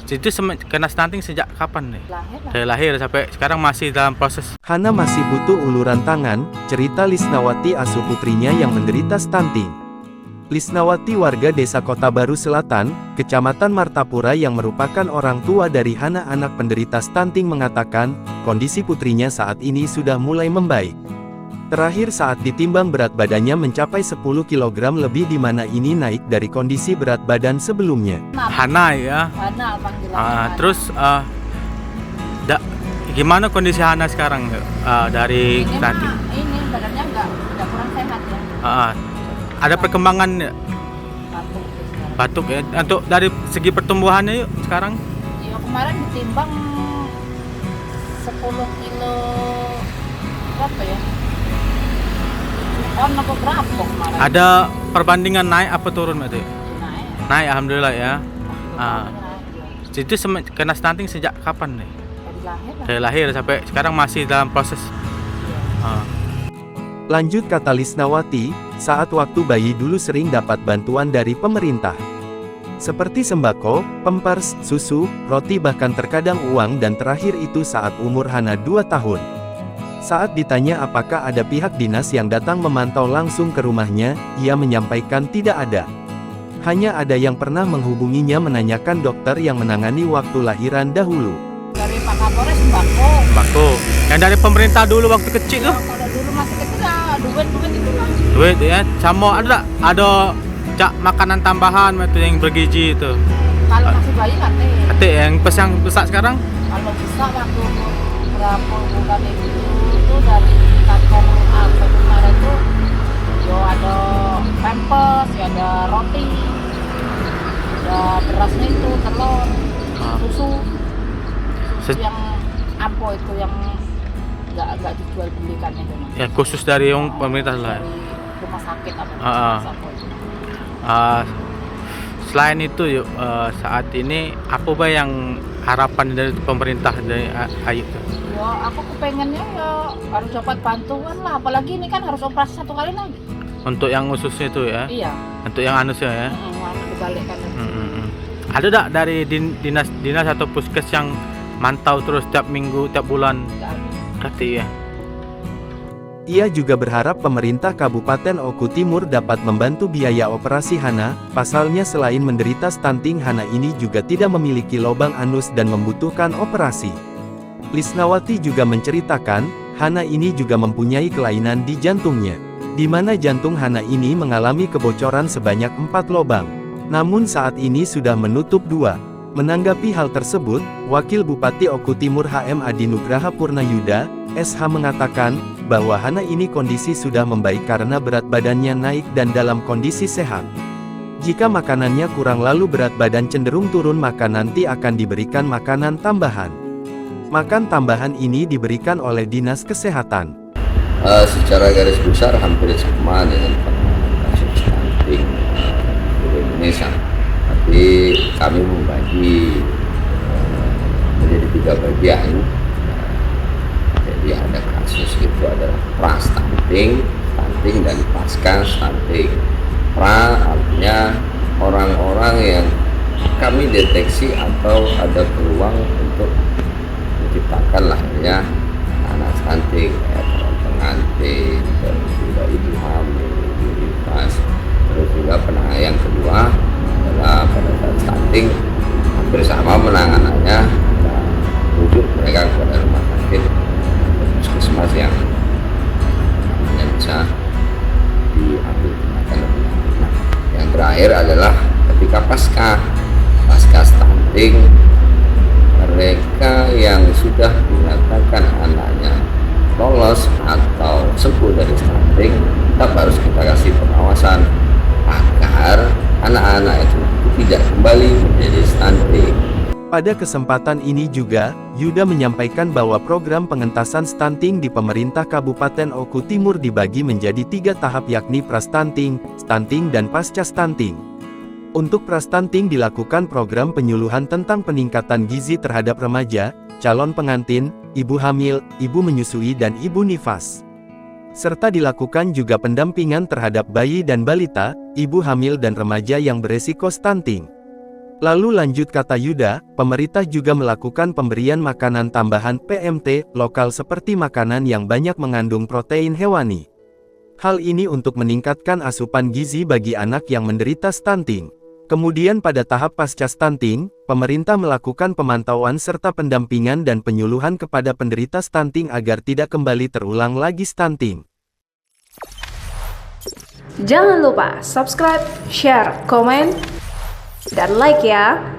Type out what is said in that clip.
Itu kena stunting sejak kapan nih? Lahir lah. Dari lahir sampai sekarang masih dalam proses. Hana masih butuh uluran tangan, cerita Lisnawati asuh putrinya yang menderita stunting. Lisnawati warga desa Kota Baru Selatan, Kecamatan Martapura yang merupakan orang tua dari Hana anak penderita stunting mengatakan, kondisi putrinya saat ini sudah mulai membaik. Terakhir saat ditimbang berat badannya mencapai 10 kg lebih di mana ini naik dari kondisi berat badan sebelumnya. Hana ya. Hana panggilan. Terus gimana kondisi Hana sekarang dari ini stunting? Ini badannya nggak kurang sehat ya. Ada perkembangan Batuk batuk ya. Untuk dari segi pertumbuhannya yuk sekarang? ya, kemarin ditimbang 10 kilo berapa ya? Oh, apa berapa kemarin? Ada perbandingan naik apa turun berarti? Naik. Naik alhamdulillah ya. Naik. Itu kena stunting sejak kapan nih? Dari lahir lah. Dari lahir sampai sekarang masih dalam proses. Lanjut kata Lisnawati, saat waktu bayi dulu sering dapat bantuan dari pemerintah. Seperti sembako, pampers, susu, roti bahkan terkadang uang dan terakhir itu saat umur Hana 2 tahun. Saat ditanya apakah ada pihak dinas yang datang memantau langsung ke rumahnya, ia menyampaikan tidak ada. Hanya ada yang pernah menghubunginya menanyakan dokter yang menangani waktu lahiran dahulu. Dari Pak Kapolres sembako. Sembako. Yang dari pemerintah dulu waktu kecil tuh? Kalau dulu masih kecil lah, duit itu lah. Duit ya. Sama ada cak makanan tambahan itu yang bergizi itu. Kalau masih bayi kate. Kate yang besar sekarang? Kalau bisa waktu berapa bulan itu dari kantor apa kemarin tuh, yo ada pampers, ya ada roti, ada berasnya itu telur, susu yang ampo itu yang nggak dijual belikannya itu. Ya khusus dari yang pemerintah lah. Dari rumah sakit apa apa itu. Selain itu yuk saat ini apa yang harapan dari pemerintah dari Ayu? Ya aku kepengennya ya harus dapat bantuan lah, apalagi ini kan harus operasi 1 kali lagi. Untuk yang khususnya itu ya? Iya. Untuk yang anusnya ya? Dibalikkan. Ada tak dari dinas atau puskes yang mantau terus tiap minggu, tiap bulan? Berarti ya? Ia juga berharap pemerintah Kabupaten Oku Timur dapat membantu biaya operasi Hana, pasalnya selain menderita stunting Hana ini juga tidak memiliki lubang anus dan membutuhkan operasi. Lisnawati juga menceritakan, Hana ini juga mempunyai kelainan di jantungnya, di mana jantung Hana ini mengalami kebocoran sebanyak 4 lubang. Namun saat ini sudah menutup 2. Menanggapi hal tersebut, Wakil Bupati Oku Timur HM Adi Nugraha Purnayuda, SH mengatakan, bahwa Hana ini kondisi sudah membaik karena berat badannya naik dan dalam kondisi sehat. Jika makanannya kurang lalu berat badan cenderung turun maka nanti akan diberikan makanan tambahan. Makan tambahan ini diberikan oleh Dinas Kesehatan. Secara garis besar hampir sama dengan kasus stunting di Indonesia. Tapi kami membagi menjadi 3 bagian. Jadi ada kasus itu adalah pra-stunting, stunting dan pasca stunting. Pra artinya orang-orang yang kami deteksi atau ada peluang untuk menciptakan lahirnya anak stunting, calon pengantin, terus juga ibu hamil, ibu nifas, terus juga penanganan yang kedua adalah pada saat stunting hampir sama penanganannya, rujuk mereka kepada rumah sakit puskesmas yang bisa diambil tindakan lebih lanjut. Nah, yang terakhir adalah ketika pasca stunting, mereka yang sudah dinyatakan anaknya lolos atau sembuh dari stunting tetap harus kita kasih pengawasan agar anak-anak itu tidak kembali menjadi stunting. Pada kesempatan ini juga, Yuda menyampaikan bahwa program pengentasan stunting di pemerintah Kabupaten Oku Timur dibagi menjadi 3 tahap yakni pra-stunting, stunting dan pasca stunting. Untuk pra-stunting dilakukan program penyuluhan tentang peningkatan gizi terhadap remaja, calon pengantin, ibu hamil, ibu menyusui dan ibu nifas. Serta dilakukan juga pendampingan terhadap bayi dan balita, ibu hamil dan remaja yang beresiko stunting. Lalu lanjut kata Yuda, pemerintah juga melakukan pemberian makanan tambahan PMT lokal seperti makanan yang banyak mengandung protein hewani. Hal ini untuk meningkatkan asupan gizi bagi anak yang menderita stunting. Kemudian pada tahap pasca stunting, pemerintah melakukan pemantauan serta pendampingan dan penyuluhan kepada penderita stunting agar tidak kembali terulang lagi stunting. Jangan lupa subscribe, share, komen, dan like ya.